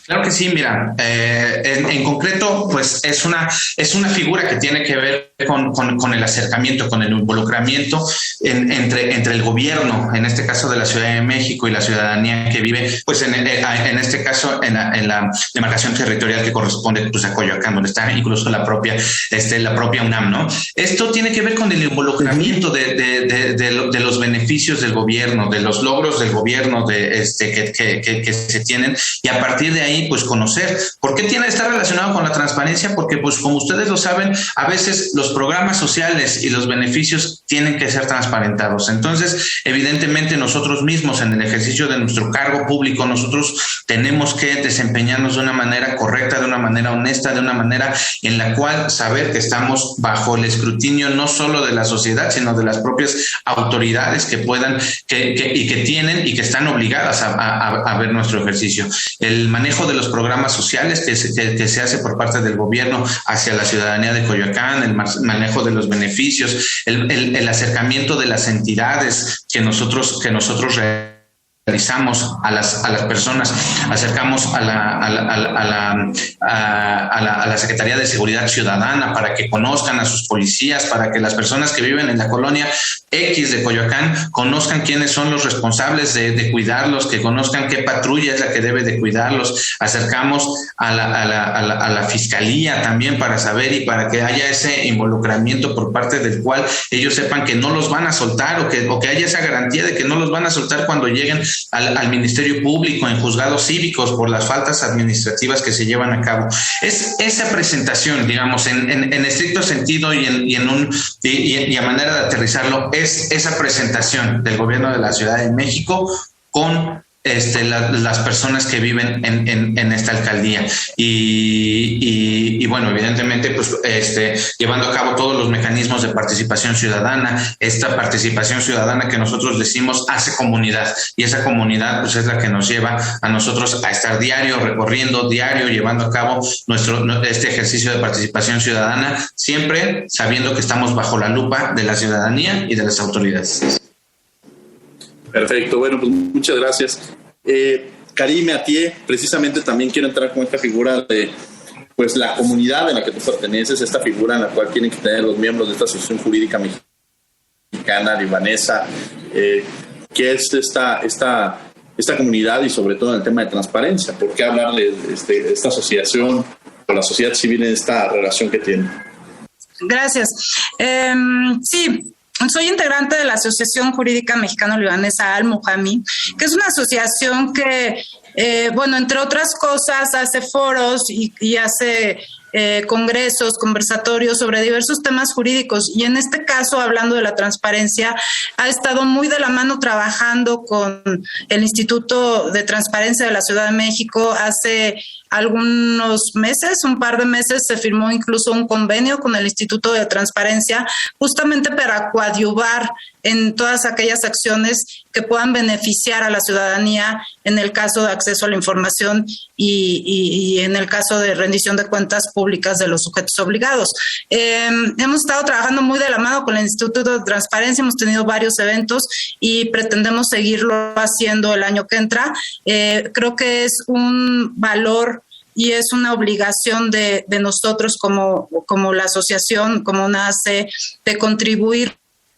Claro que sí, mira, en concreto, pues es una figura que tiene que ver con el acercamiento, con el involucramiento entre el gobierno, en este caso de la Ciudad de México, y la ciudadanía que vive, pues en este caso en la demarcación territorial que corresponde, pues, a Coyoacán, donde está incluso la propia UNAM, ¿no? Esto tiene que ver con el involucramiento de los beneficios del gobierno, de los logros del gobierno que se tienen, y a partir de ahí, pues, conocer. ¿Por qué tiene que estar relacionado con la transparencia? Porque, pues, como ustedes lo saben, a veces los programas sociales y los beneficios tienen que ser transparentados. Entonces, evidentemente, nosotros mismos, en el ejercicio de nuestro cargo público, nosotros tenemos que desempeñarnos de una manera correcta, de una manera honesta, de una manera en la cual saber que estamos bajo el escrutinio no solo de la sociedad, sino de las propias autoridades que puedan y que tienen y que están obligadas a ver nuestro ejercicio. El manejo de los programas sociales que se hace por parte del gobierno hacia la ciudadanía de Coyoacán, el manejo de los beneficios, el acercamiento de las entidades que nosotros realizamos a las personas, acercamos a la Secretaría de Seguridad Ciudadana para que conozcan a sus policías, para que las personas que viven en la colonia X de Coyoacán conozcan quiénes son los responsables de cuidarlos, que conozcan qué patrulla es la que debe de cuidarlos. Acercamos a la Fiscalía también para saber y para que haya ese involucramiento por parte del cual ellos sepan que no los van a soltar o que haya esa garantía de que no los van a soltar cuando lleguen al Ministerio Público en juzgados cívicos por las faltas administrativas que se llevan a cabo. Es esa presentación, digamos, en estricto sentido y a manera de aterrizarlo, es esa presentación del gobierno de la Ciudad de México con las personas que viven en esta alcaldía y bueno, evidentemente, pues llevando a cabo todos los mecanismos de participación ciudadana. Esta participación ciudadana que nosotros decimos hace comunidad, y esa comunidad, pues, es la que nos lleva a nosotros a estar recorriendo diario, llevando a cabo este ejercicio de participación ciudadana, siempre sabiendo que estamos bajo la lupa de la ciudadanía y de las autoridades. Perfecto, bueno, pues muchas gracias. Karime, a ti precisamente también quiero entrar con esta figura de, pues, la comunidad en la que tú perteneces, esta figura en la cual tienen que tener los miembros de esta asociación jurídica mexicana, libanesa, que es esta comunidad, y sobre todo en el tema de transparencia. ¿Por qué hablar de esta asociación con la sociedad civil en esta relación que tiene? Gracias. Sí. Soy integrante de la Asociación Jurídica Mexicano-Libanesa Al-Muhami, que es una asociación que, entre otras cosas, hace foros y hace congresos, conversatorios sobre diversos temas jurídicos. Y en este caso, hablando de la transparencia, ha estado muy de la mano trabajando con el Instituto de Transparencia de la Ciudad de México. Hace algunos meses, un par de meses, se firmó incluso un convenio con el Instituto de Transparencia justamente para coadyuvar en todas aquellas acciones que puedan beneficiar a la ciudadanía en el caso de acceso a la información y en el caso de rendición de cuentas públicas de los sujetos obligados. Hemos estado trabajando muy de la mano con el Instituto de Transparencia, hemos tenido varios eventos y pretendemos seguirlo haciendo el año que entra. Creo que es un valor y es una obligación de nosotros como la asociación, como NACE, de contribuir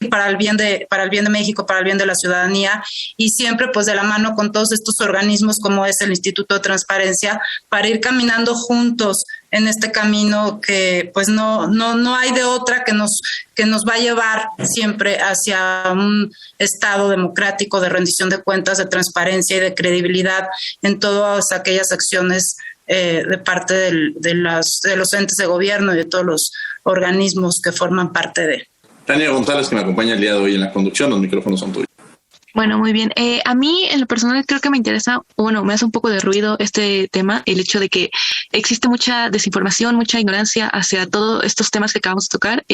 para el bien de México, para el bien de la ciudadanía, y siempre pues de la mano con todos estos organismos como es el Instituto de Transparencia, para ir caminando juntos en este camino que pues no hay de otra que nos va a llevar siempre hacia un Estado democrático de rendición de cuentas, de transparencia y de credibilidad en todas aquellas acciones de parte de los entes de gobierno y de todos los organismos que forman parte de. Tania González, que me acompaña el día de hoy en la conducción, los micrófonos son tuyos. Bueno, muy bien. A mí, en lo personal, creo que me interesa, me hace un poco de ruido este tema, el hecho de que existe mucha desinformación, mucha ignorancia hacia todos estos temas que acabamos de tocar.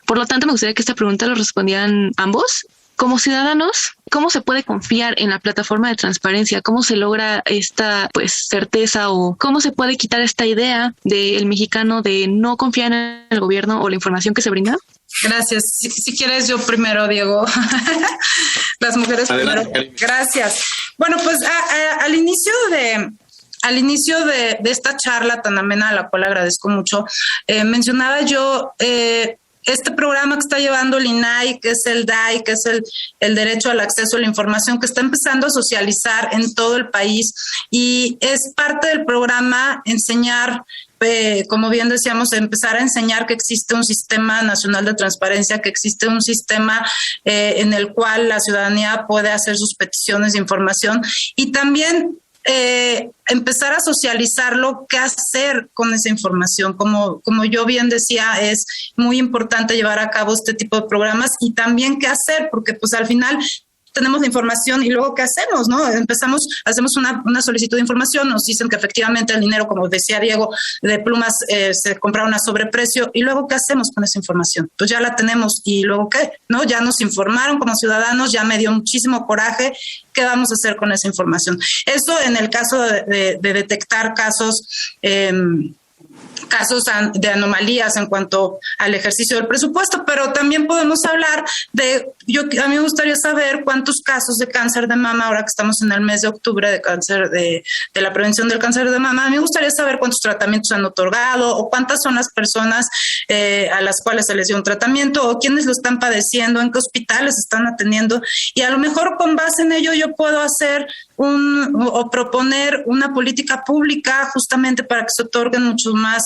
Por lo tanto, me gustaría que esta pregunta lo respondieran ambos. Como ciudadanos, ¿cómo se puede confiar en la plataforma de transparencia? ¿Cómo se logra esta certeza o cómo se puede quitar esta idea del mexicano de no confiar en el gobierno o la información que se brinda? Gracias. Si quieres yo primero, Diego. Las mujeres primero. Gracias. Bueno, pues al inicio de esta charla tan amena, a la cual agradezco mucho, mencionaba yo este programa que está llevando el INAI, que es el DAI, que es el derecho al acceso a la información, que está empezando a socializar en todo el país, y es parte del programa enseñar, como bien decíamos, empezar a enseñar que existe un sistema nacional de transparencia, que existe un sistema en el cual la ciudadanía puede hacer sus peticiones de información, y también empezar a socializarlo, qué hacer con esa información. Como yo bien decía, es muy importante llevar a cabo este tipo de programas, y también qué hacer, porque pues al final tenemos la información y luego ¿qué hacemos? ¿No? Hacemos una solicitud de información, nos dicen que efectivamente el dinero, como decía Diego, de plumas se compraron a sobreprecio, y luego ¿qué hacemos con esa información? Pues ya la tenemos, y luego ¿qué? ¿No? Ya nos informaron como ciudadanos, ya me dio muchísimo coraje. ¿Qué vamos a hacer con esa información? Eso en el caso de detectar casos de anomalías en cuanto al ejercicio del presupuesto, pero también podemos hablar a mí me gustaría saber cuántos casos de cáncer de mama, ahora que estamos en el mes de octubre de cáncer, de la prevención del cáncer de mama, a mí me gustaría saber cuántos tratamientos han otorgado, o cuántas son las personas a las cuales se les dio un tratamiento, o quiénes lo están padeciendo, en qué hospitales están atendiendo, y a lo mejor con base en ello yo puedo hacer o proponer una política pública justamente para que se otorguen muchos más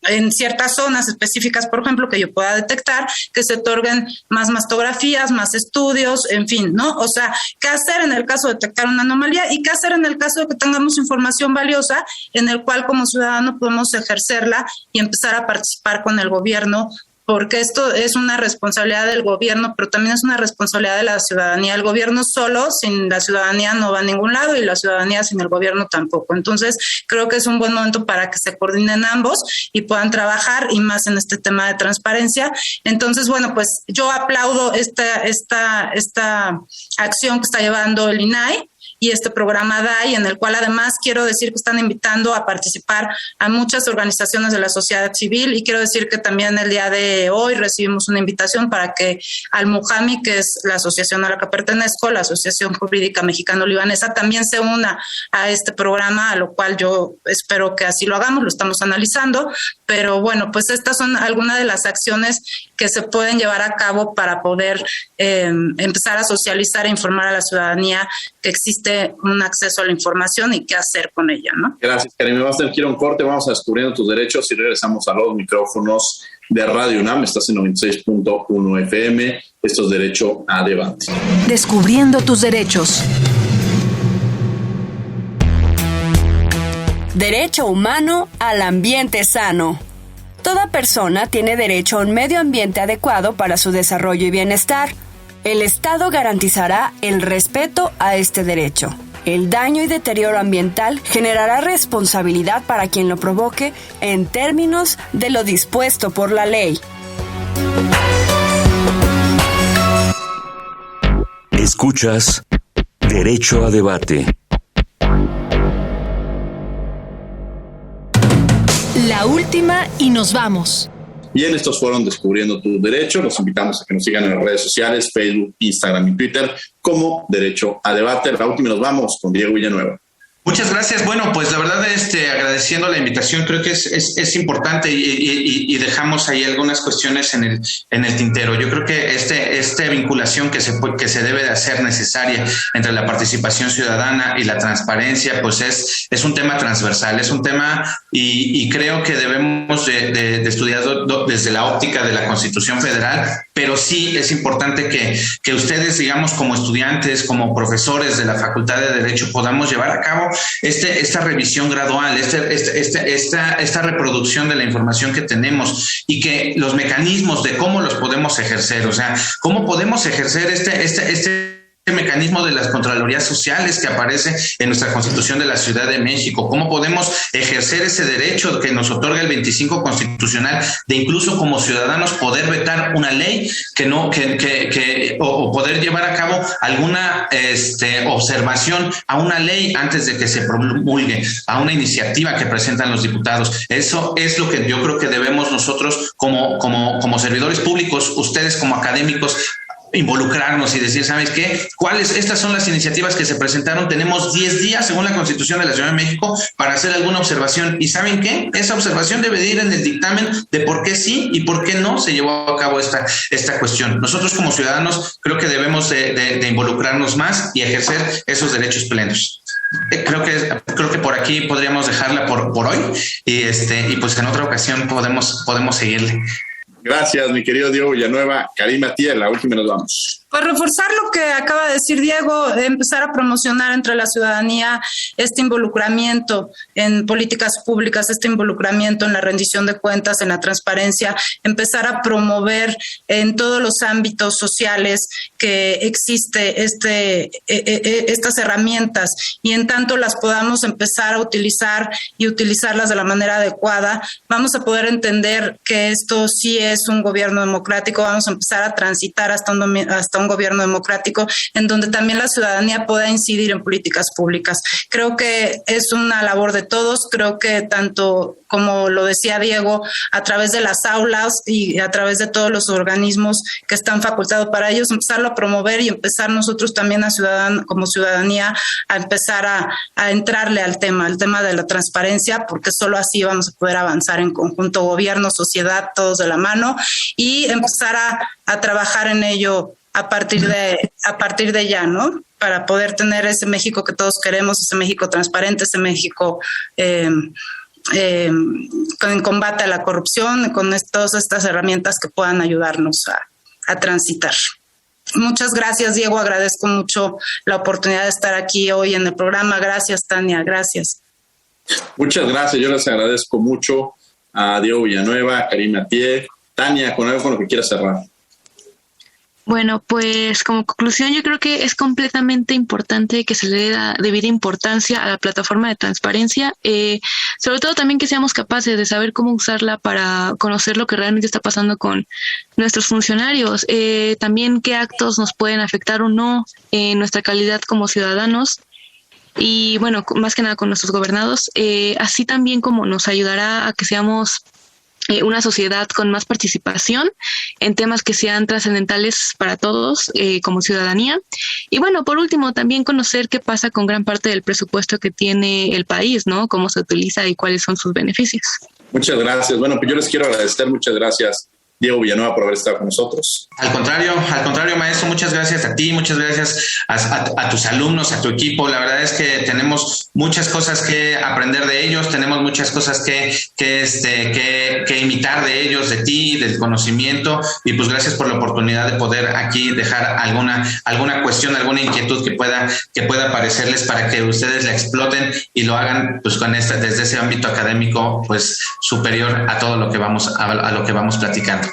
en ciertas zonas específicas, por ejemplo, que yo pueda detectar, que se otorguen más mastografías, más estudios, en fin, ¿no? O sea, ¿qué hacer en el caso de detectar una anomalía y qué hacer en el caso de que tengamos información valiosa en el cual como ciudadano podemos ejercerla y empezar a participar con el gobierno? Porque esto es una responsabilidad del gobierno, pero también es una responsabilidad de la ciudadanía. El gobierno solo, sin la ciudadanía, no va a ningún lado, y la ciudadanía sin el gobierno tampoco. Entonces, creo que es un buen momento para que se coordinen ambos y puedan trabajar, y más en este tema de transparencia. Entonces, bueno, pues yo aplaudo esta acción que está llevando el INAI y este programa DAI, en el cual además quiero decir que están invitando a participar a muchas organizaciones de la sociedad civil, y quiero decir que también el día de hoy recibimos una invitación para que Al-Muhami, que es la asociación a la que pertenezco, la Asociación Jurídica Mexicano-Libanesa, también se una a este programa, a lo cual yo espero que así lo hagamos, lo estamos analizando, pero bueno, pues estas son algunas de las acciones que se pueden llevar a cabo para poder empezar a socializar e informar a la ciudadanía que existe un acceso a la información y qué hacer con ella, ¿no? Gracias, Karim. Vamos a tener que ir a un corte, vamos a Descubriendo tus Derechos, y regresamos a los micrófonos de Radio UNAM. Estás en 96.1 FM. Esto es Derecho a Debate. Descubriendo tus derechos. Derecho humano al ambiente sano. Toda persona tiene derecho a un medio ambiente adecuado para su desarrollo y bienestar. El Estado garantizará el respeto a este derecho. El daño y deterioro ambiental generará responsabilidad para quien lo provoque en términos de lo dispuesto por la ley. Escuchas Derecho a Debate. La última y nos vamos. Bien, estos fueron Descubriendo tus Derechos. Los invitamos a que nos sigan en las redes sociales, Facebook, Instagram y Twitter como Derecho a Debate. La última y nos vamos con Diego Villanueva. Muchas gracias. Bueno, pues la verdad, agradeciendo la invitación, creo que es importante y dejamos ahí algunas cuestiones en el tintero. Yo creo que esta vinculación que se debe de hacer necesaria entre la participación ciudadana y la transparencia, pues es un tema transversal, es un tema y creo que debemos de estudiarlo desde la óptica de la Constitución Federal, pero sí es importante que ustedes, digamos, como estudiantes, como profesores de la Facultad de Derecho, podamos llevar a cabo esta revisión gradual, esta reproducción de la información que tenemos y que los mecanismos de cómo los podemos ejercer, o sea, cómo podemos ejercer este mecanismo de las contralorías sociales que aparece en nuestra Constitución de la Ciudad de México, cómo podemos ejercer ese derecho que nos otorga el 25 constitucional de incluso como ciudadanos poder vetar una ley o poder llevar a cabo alguna observación a una ley antes de que se promulgue, a una iniciativa que presentan los diputados. Eso es lo que yo creo que debemos nosotros como servidores públicos, ustedes como académicos, involucrarnos y decir, ¿sabes qué? Estas son las iniciativas que se presentaron. Tenemos 10 días, según la Constitución de la Ciudad de México, para hacer alguna observación. ¿Y saben qué? Esa observación debe de ir en el dictamen de por qué sí y por qué no se llevó a cabo esta cuestión. Nosotros como ciudadanos creo que debemos de involucrarnos más y ejercer esos derechos plenos. Creo que por aquí podríamos dejarla por hoy y pues en otra ocasión podemos seguirle. Gracias, mi querido Diego Villanueva. Karim Atié, la última y nos vamos. Pues reforzar lo que acaba de decir Diego, empezar a promocionar entre la ciudadanía este involucramiento en políticas públicas, este involucramiento en la rendición de cuentas, en la transparencia, empezar a promover en todos los ámbitos sociales que existe estas herramientas y en tanto las podamos empezar a utilizar y utilizarlas de la manera adecuada, vamos a poder entender que esto sí es un gobierno democrático, vamos a empezar a transitar hasta un gobierno democrático en donde también la ciudadanía pueda incidir en políticas públicas. Creo que es una labor de todos, creo que tanto como lo decía Diego, a través de las aulas y a través de todos los organismos que están facultados para ellos, empezarlo a promover y empezar nosotros también como ciudadanía a empezar a entrarle al tema de la transparencia, porque solo así vamos a poder avanzar en conjunto, gobierno, sociedad, todos de la mano, y empezar a trabajar en ello a partir de ya, ¿no? Para poder tener ese México que todos queremos, ese México transparente, ese México en combate a la corrupción, con todas estas herramientas que puedan ayudarnos a transitar. Muchas gracias, Diego. Agradezco mucho la oportunidad de estar aquí hoy en el programa. Gracias, Tania. Gracias. Muchas gracias. Yo les agradezco mucho a Diego Villanueva, a Karim Atié. Tania, con algo con lo que quieras cerrar. Bueno, pues como conclusión yo creo que es completamente importante que se le dé la debida importancia a la plataforma de transparencia, sobre todo también que seamos capaces de saber cómo usarla para conocer lo que realmente está pasando con nuestros funcionarios, también qué actos nos pueden afectar o no en nuestra calidad como ciudadanos y bueno, más que nada con nuestros gobernados, así también como nos ayudará a que seamos una sociedad con más participación en temas que sean trascendentales para todos como ciudadanía. Y bueno, por último, también conocer qué pasa con gran parte del presupuesto que tiene el país, ¿no? Cómo se utiliza y cuáles son sus beneficios. Muchas gracias. Bueno, pues yo les quiero agradecer. Muchas gracias, Diego Villanueva, por haber estado con nosotros. Al contrario, maestro, muchas gracias a ti, muchas gracias a tus alumnos, a tu equipo. La verdad es que tenemos muchas cosas que aprender de ellos, tenemos muchas cosas que imitar de ellos, de ti, del conocimiento, y pues gracias por la oportunidad de poder aquí dejar alguna cuestión, alguna inquietud que pueda parecerles para que ustedes la exploten y lo hagan pues desde ese ámbito académico pues superior a todo lo que vamos a lo que vamos platicando.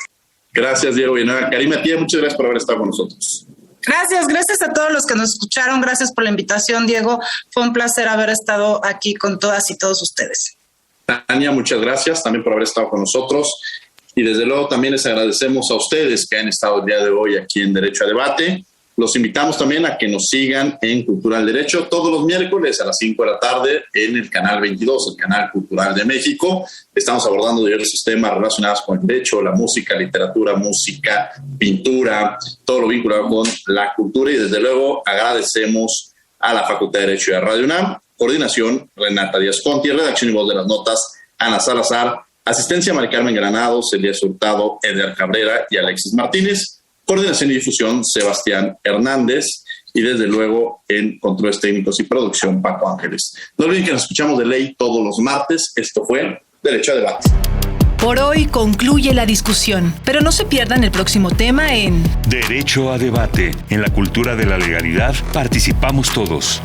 Gracias, Diego Villanueva. Karim Atié, muchas gracias por haber estado con nosotros. Gracias a todos los que nos escucharon. Gracias por la invitación, Diego. Fue un placer haber estado aquí con todas y todos ustedes. Tania, muchas gracias también por haber estado con nosotros. Y desde luego también les agradecemos a ustedes que han estado el día de hoy aquí en Derecho a Debate. Los invitamos también a que nos sigan en Cultural Derecho todos los miércoles a las 5 de la tarde en el canal 22, el canal Cultural de México. Estamos abordando diversos temas relacionados con el derecho, la música, literatura, música, pintura, todo lo vinculado con la cultura. Y desde luego agradecemos a la Facultad de Derecho y a Radio UNAM Coordinación, Renata Díaz Conti. Redacción y voz de las notas, Ana Salazar. Asistencia, Mari Carmen Granados, Elías Hurtado, Eder Cabrera y Alexis Martínez. Coordinación y difusión, Sebastián Hernández. Y desde luego en controles técnicos y producción, Paco Ángeles. No olviden que nos escuchamos de ley todos los martes. Esto fue Derecho a Debate. Por hoy concluye la discusión, pero no se pierdan el próximo tema en Derecho a Debate. En la cultura de la legalidad participamos todos.